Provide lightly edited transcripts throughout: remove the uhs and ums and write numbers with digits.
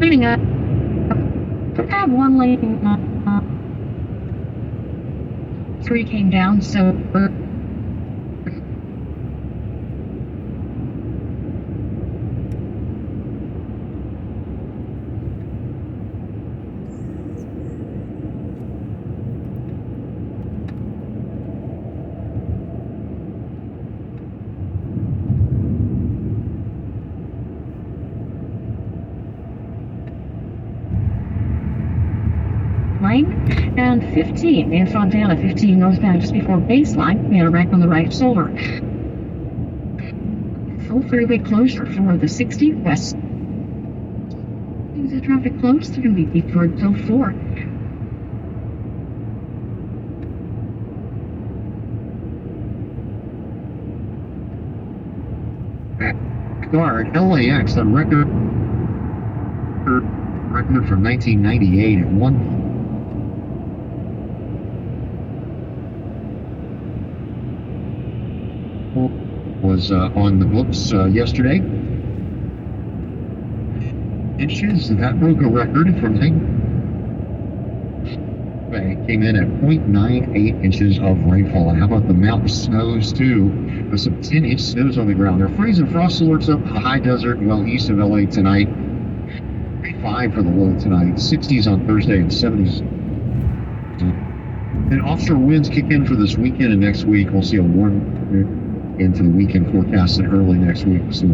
cleaning up. I have one lane. 3 came down, so and 15 in Fontana, 15 northbound just before baseline. We had a wreck on the right shoulder. Full freeway closure for the 60 west. The traffic closed. They're going to be detoured till 4. Guard LAX on record from 1998 at 1. Was on the books yesterday. Inches, that broke a record from came in at 0.98 inches of rainfall. And how about the mountain snows too? With some 10-inch snows on the ground. There are freeze and frost alerts up in the high desert well east of LA tonight. 35 for the low tonight. 60s on Thursday and 70s. And offshore winds kick in for this weekend and next week. We'll see a warm into the weekend forecast and early next week. So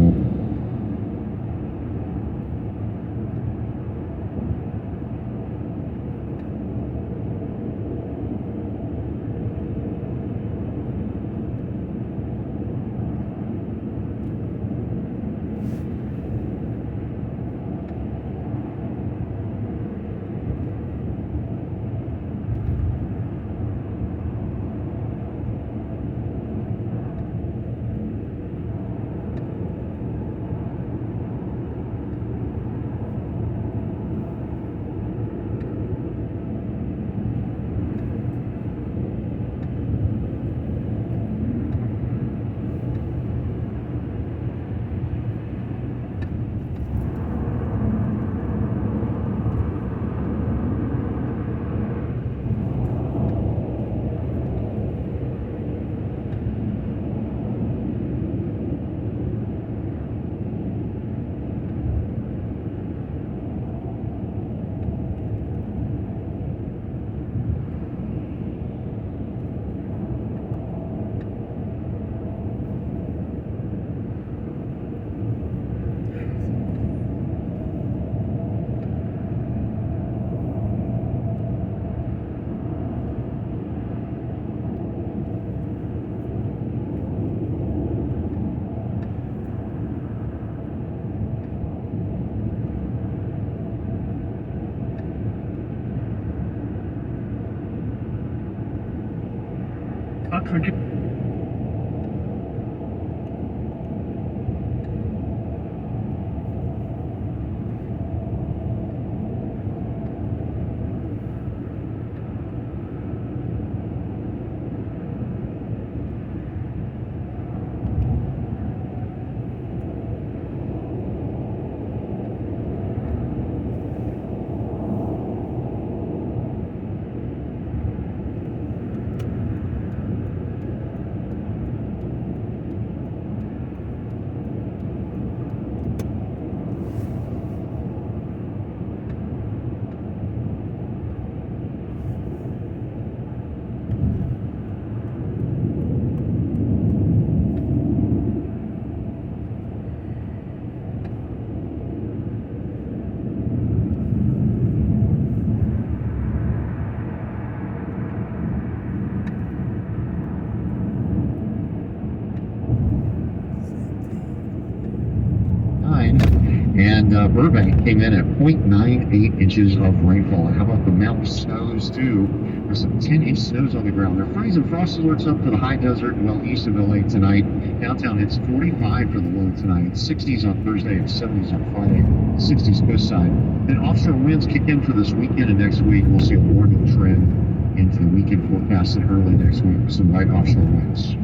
and Burbank came in at 0.98 inches of rainfall. And how about the mountain snows too? There's some 10-inch snows on the ground. There are freeze and frost alerts up for the high desert well east of LA tonight. Downtown hits 45 for the low tonight. 60s on Thursday and 70s on Friday. 60s coast side. Then offshore winds kick in for this weekend and next week. We'll see a warming trend into the weekend forecast and early next week with some light offshore winds.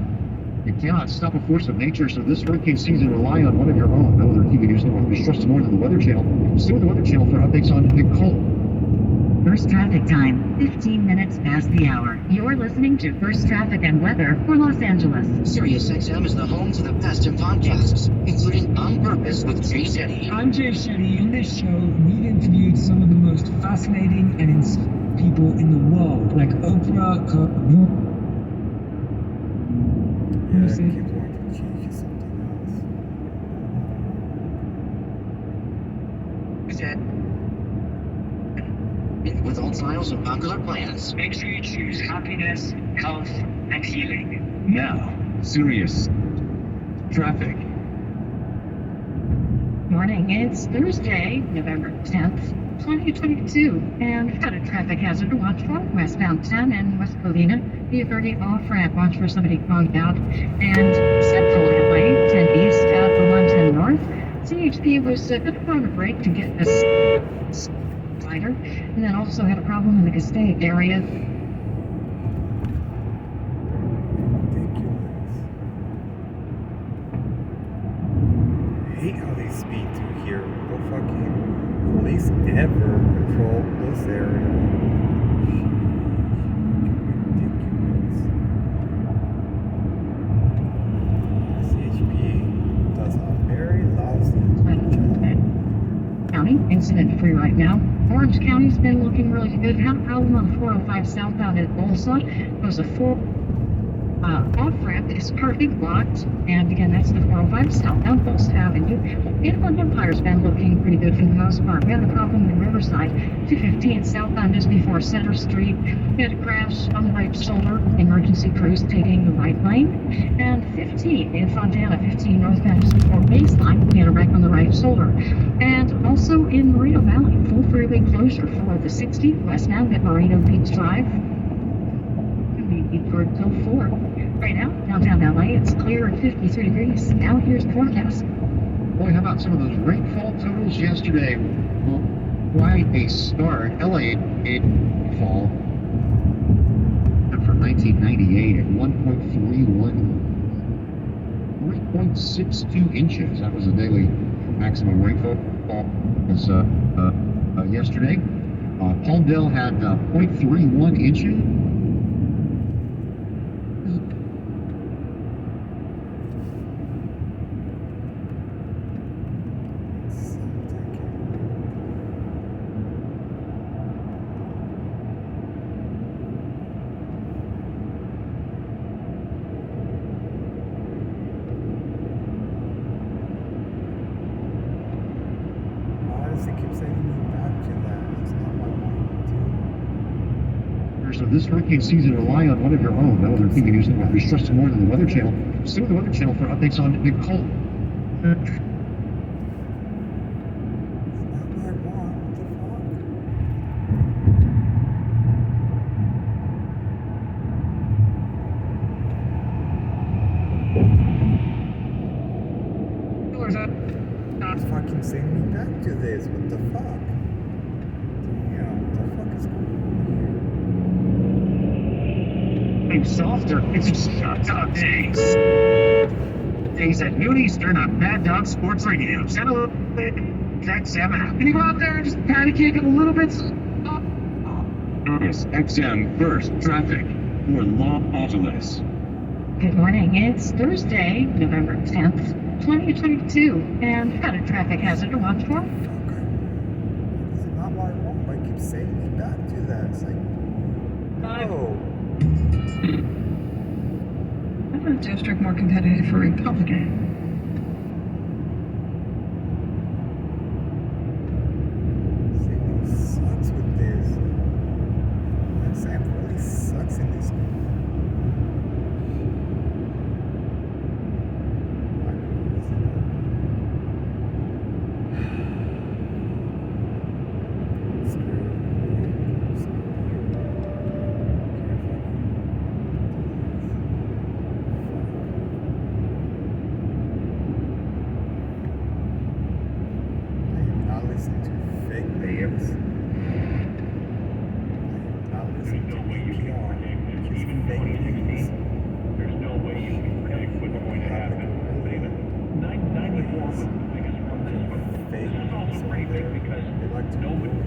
You cannot stop a force of nature, so this hurricane season rely on one of your own. No other TV news network is trusted more than the Weather Channel. Stay with the Weather Channel for updates on Nicole. First traffic time, 15 minutes past the hour. You're listening to First Traffic and Weather for Los Angeles. SiriusXM is the home to the best in podcasts, including On Purpose with Jay Shetty. I'm Jay Shetty. In this show, we've interviewed some of the most fascinating and inspiring people in the world, like Oprah. Yeah, I keep wanting to change to something else. With all styles and popular plans. Make sure you choose happiness, health, and healing. Now, serious traffic. Morning, it's Thursday, November 10th, 2022, and we've got a traffic hazard to watch for westbound 10 and West Covina. The Verde off-ramp, watch for somebody conked out, and Central LA, 10 east at the 110 north. CHP was good on a break to get a slider, and then also had a problem in the Castaic area. I hate how they speed through here. The fucking police never patrol this area. CHP does a very lousy job. County, incident free right now. Orange County's been looking really good. Had a problem on 405 southbound at Bolsa. It was a off-ramp is currently blocked, and again, that's the 405 southbound Bolsa Avenue. Inland Empire's been looking pretty good for the most part. We had a problem in Riverside, 215 southbound just before Center Street. We had a crash on the right shoulder, emergency crews taking the right lane, and 15 in Fontana, 15 northbound just before Baseline. We had a wreck on the right shoulder. And also in Moreno Valley, full freeway closure for the 60 westbound at Moreno Beach Drive. Toward till 4. Right now, downtown LA, it's clear at 53 degrees. Now here's the forecast. Boy, how about some of those rainfall totals yesterday? Well, quite a start. LA fall from 1998 at 3.62 inches. That was the daily maximum rainfall yesterday. Palmdale had 0.31 inches. So this hurricane season rely on one of your own. No other TV news network is trusted more than the Weather Channel. Stay with the Weather Channel for updates on Nicole. It's fucking sending me back to this. What the fuck? Damn, what the fuck is going on here? Softer. It's just shut up days. Days at noon Eastern on Mad Dog Sports Radio. Channel XM app. Can you go out there and just patty cake it a little bit? Yes, XM First Traffic for Los Angeles. Good morning, it's Thursday, November 10th, 2022, and we've got a traffic hazard to watch for. This is not what I want, but I keep sending me back to that. It's like, no. District more competitive for Republican.